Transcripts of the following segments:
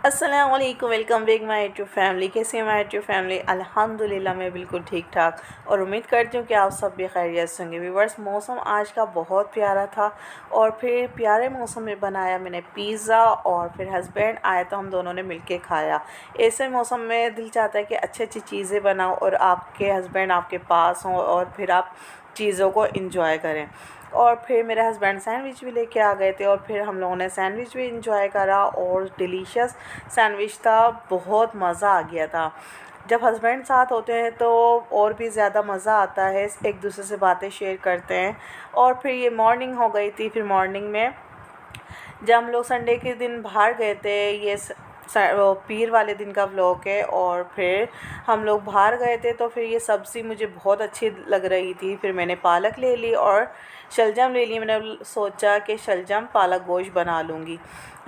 अस्सलाम वालेकुम, welcome back my YouTube family. कैसे हैं माय यूट्यूब फैमिली? अल्हम्दुलिल्लाह मैं बिल्कुल ठीक ठाक और उम्मीद करती हूँ कि आप सब भी खैरियत से होंगे। व्यूअर्स, मौसम आज का बहुत प्यारा था और फिर प्यारे मौसम में बनाया मैंने पिज़्ज़ा और फिर हस्बैंड आए तो हम दोनों ने मिलके खाया। ऐसे मौसम में दिल चाहता है कि अच्छी अच्छी चीज़ें बनाओ और आपके हस्बैंड आपके पास हों और फिर आप चीज़ों को इंजॉय करें। और फिर मेरे हस्बैंड सैंडविच भी लेके आ गए थे और फिर हम लोगों ने सैंडविच भी इंजॉय करा और डिलीशियस सैंडविच था, बहुत मज़ा आ गया था। जब हस्बैंड साथ होते हैं तो और भी ज़्यादा मज़ा आता है, एक दूसरे से बातें शेयर करते हैं। और फिर ये मॉर्निंग हो गई थी। फिर मॉर्निंग में जब हम लोग संडे के दिन बाहर गए थे, ये वो पीर वाले दिन का व्लॉग है, और फिर हम लोग बाहर गए थे तो फिर ये सब्ज़ी मुझे बहुत अच्छी लग रही थी। फिर मैंने पालक ले ली और शलजम ले ली। मैंने सोचा कि शलजम पालक गोश्त बना लूँगी,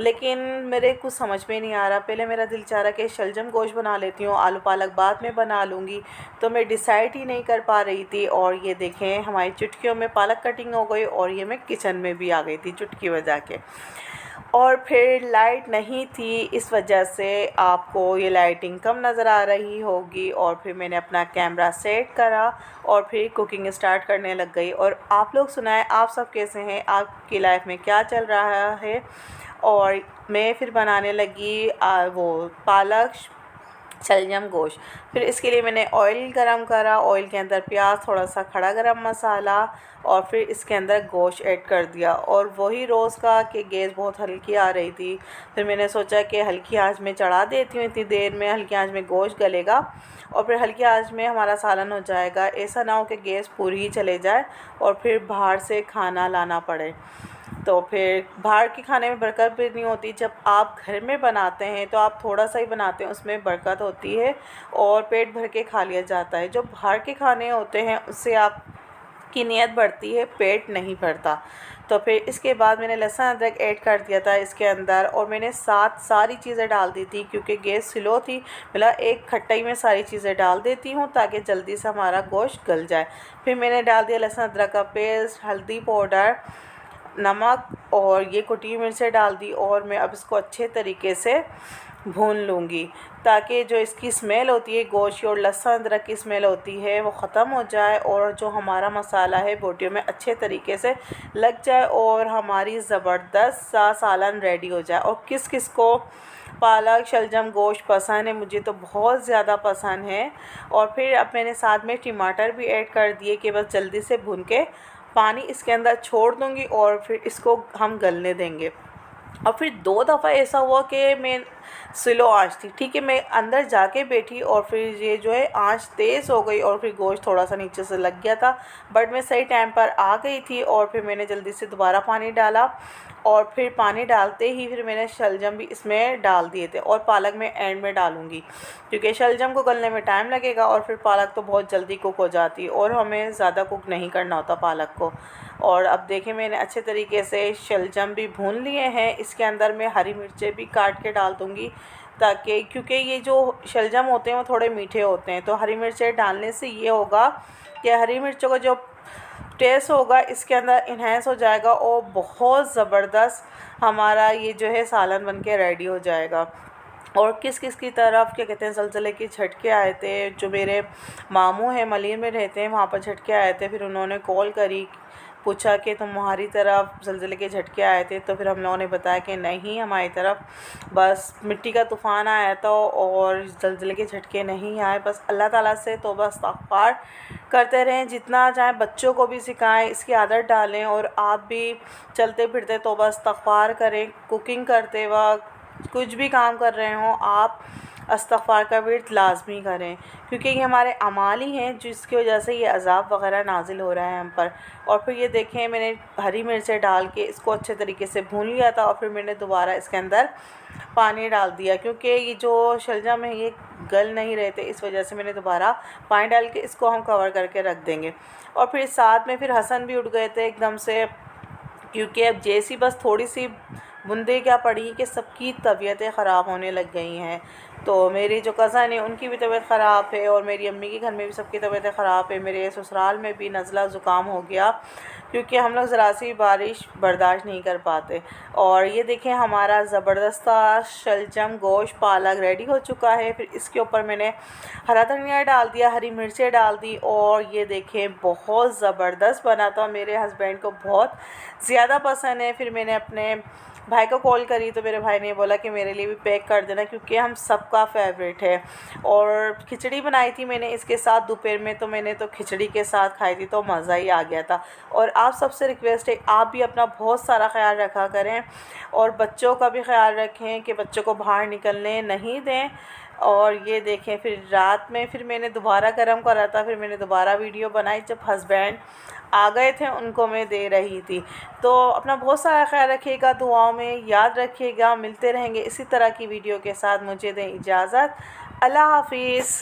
लेकिन मेरे कुछ समझ में नहीं आ रहा। पहले मेरा दिल चाह रहा कि शलजम गोश्त बना लेती हूँ, आलू पालक बाद में बना लूँगी, तो मैं डिसाइड ही नहीं कर पा रही थी। और ये देखें, हमारी चुटकियों में पालक कटिंग हो गई और ये मैं किचन में भी आ गई थी चुटकी बजा के। और फिर लाइट नहीं थी, इस वजह से आपको ये लाइटिंग कम नज़र आ रही होगी। और फिर मैंने अपना कैमरा सेट करा और फिर कुकिंग स्टार्ट करने लग गई। और आप लोग सुनाएं, आप सब कैसे हैं, आपकी लाइफ में क्या चल रहा है। और मैं फिर बनाने लगी वो पालक शलजम गोश्त। फिर इसके लिए मैंने ऑयल गरम करा, ऑयल के अंदर प्याज, थोड़ा सा खड़ा गरम मसाला और फिर इसके अंदर गोश्त ऐड कर दिया। और वही रोज़ का कि गैस बहुत हल्की आ रही थी, फिर मैंने सोचा कि हल्की आंच में चढ़ा देती हूँ, इतनी देर में हल्की आंच में गोश्त गलेगा और फिर हल्की आंच में हमारा सालन हो जाएगा। ऐसा ना हो कि गैस पूरी ही चले जाए और फिर बाहर से खाना लाना पड़े। तो फिर बाहर के खाने में बरकत भी नहीं होती। जब आप घर में बनाते हैं तो आप थोड़ा सा ही बनाते हैं, उसमें बरकत होती है और पेट भर के खा लिया जाता है। जो बाहर के खाने होते हैं उससे आपकी नीयत बढ़ती है, पेट नहीं भरता। तो फिर इसके बाद मैंने लहसुन अदरक ऐड कर दिया था इसके अंदर और मैंने साथ सारी चीज़ें डाल दी थी क्योंकि गैस स्लो थी। मतलब एक खट्टाई में सारी चीज़ें डाल देती हूँ ताकि जल्दी से हमारा गोश्त गल जाए। फिर मैंने डाल दिया लहसुन अदरक का पेस्ट, हल्दी पाउडर, नमक और ये कुटी हुई मिर्चें डाल दी। और मैं अब इसको अच्छे तरीके से भून लूँगी ताकि जो इसकी स्मेल होती है, गोश्त और लहसुन अदरक की स्मेल होती है, वो ख़त्म हो जाए और जो हमारा मसाला है बोटियों में अच्छे तरीके से लग जाए और हमारी ज़बरदस्त सा सालन रेडी हो जाए। और किस किस को पालक शलजम गोश्त पसंद है, मुझे तो बहुत ज़्यादा पसंद है। और फिर अब मैंने साथ में टमाटर भी ऐड कर दिए कि बस जल्दी से भून के पानी इसके अंदर छोड़ दूँगी और फिर इसको हम गलने देंगे। और फिर 2 दफ़ा ऐसा हुआ कि मैं स्लो आंच थी, ठीक है, मैं अंदर जाके बैठी और फिर ये जो है आंच तेज़ हो गई और फिर गोश्त थोड़ा सा नीचे से लग गया था, बट मैं सही टाइम पर आ गई थी। और फिर मैंने जल्दी से दोबारा पानी डाला और फिर पानी डालते ही फिर मैंने शलजम भी इसमें डाल दिए थे और पालक मैं एंड में डालूँगी क्योंकि शलजम को गलने में टाइम लगेगा और फिर पालक तो बहुत जल्दी कुक हो जाती है और हमें ज़्यादा कुक नहीं करना होता पालक को। और अब देखें, मैंने अच्छे तरीके से शलजम भी भून लिए हैं। इसके अंदर मैं हरी मिर्चें भी काट के डाल दूँगी ताकि, क्योंकि ये जो शलजम होते हैं वो थोड़े मीठे होते हैं, तो हरी मिर्चें डालने से ये होगा कि हरी मिर्चों का जो टेस्ट होगा इसके अंदर इन्हेंस हो जाएगा और बहुत ज़बरदस्त हमारा ये जो है सालन बन के रेडी हो जाएगा। और किस किस की तरफ क्या कहते हैं ज़लज़ले के झटके आए थे, जो मेरे मामू हैं मलिर में रहते हैं, वहाँ पर झटके आए थे। फिर उन्होंने कॉल करी, पूछा कि तुम्हारी तरफ ज़लज़ले के झटके आए थे, तो फिर हम लोगों ने बताया कि नहीं, हमारी तरफ बस मिट्टी का तूफ़ान आया था और ज़लज़ले के झटके नहीं आए। बस अल्लाह ताला से तौबा इस्तिग़फ़ार करते रहें, जितना चाहें बच्चों को भी सिखाएं, इसकी आदत डालें और आप भी चलते फिरते तौबा इस्तिग़फ़ार करें। कुकिंग करते वक्त, कुछ भी काम कर रहे हों, आप इस्तिग़फ़ार का विर्द लाज़मी करें क्योंकि ये हमारे अमाल ही हैं जिसकी वजह से ये अज़ाब वग़ैरह नाज़िल हो रहा है हम पर। और फिर ये देखें, मैंने हरी मिर्चें डाल के इसको अच्छे तरीके से भून लिया था और फिर मैंने दोबारा इसके अंदर पानी डाल दिया क्योंकि ये जो शलजम है ये गल नहीं रहे थे, इस वजह से मैंने दोबारा पानी डाल के इसको हम कवर करके रख देंगे। और फिर साथ में फिर हसन भी उठ गए थे एकदम से क्योंकि अब जैसी बस थोड़ी सी बूंदे क्या पड़ी कि सबकी तबीयतें ख़राब होने लग गई हैं। तो मेरी जो कज़न है उनकी भी तबीयत ख़राब है, और मेरी अम्मी के घर में भी सबकी तबीयतें ख़राब है। मेरे ससुराल में भी नज़ला ज़ुकाम हो गया, क्योंकि हम लोग ज़रा सी बारिश बर्दाश्त नहीं कर पाते। और ये देखें, हमारा ज़बरदस्त शलजम गोश्त पालक रेडी हो चुका है। फिर इसके ऊपर मैंने हरा धनिया डाल दिया, हरी मिर्चें डाल दी, और ये देखें बहुत ज़बरदस्त बना था। मेरे हस्बैंड को बहुत ज़्यादा पसंद है। फिर मैंने अपने भाई को कॉल करी तो मेरे भाई ने बोला कि मेरे लिए भी पैक कर देना, क्योंकि हम सबका फेवरेट है। और खिचड़ी बनाई थी मैंने इसके साथ दोपहर में, तो मैंने तो खिचड़ी के साथ खाई थी, तो मज़ा ही आ गया था। और आप सबसे रिक्वेस्ट है, आप भी अपना बहुत सारा ख्याल रखा करें, और बच्चों का भी ख्याल रखें कि बच्चों को बाहर निकलने नहीं दें। और ये देखें, फिर रात में फिर मैंने दोबारा गर्म करा था, फिर मैंने दोबारा वीडियो बनाई जब हस्बैंड आ गए थे, उनको मैं दे रही थी। तो अपना बहुत सारा ख्याल रखिएगा, दुआओं में याद रखिएगा। मिलते रहेंगे इसी तरह की वीडियो के साथ। मुझे दें इजाज़त। अल्लाह हाफिज़।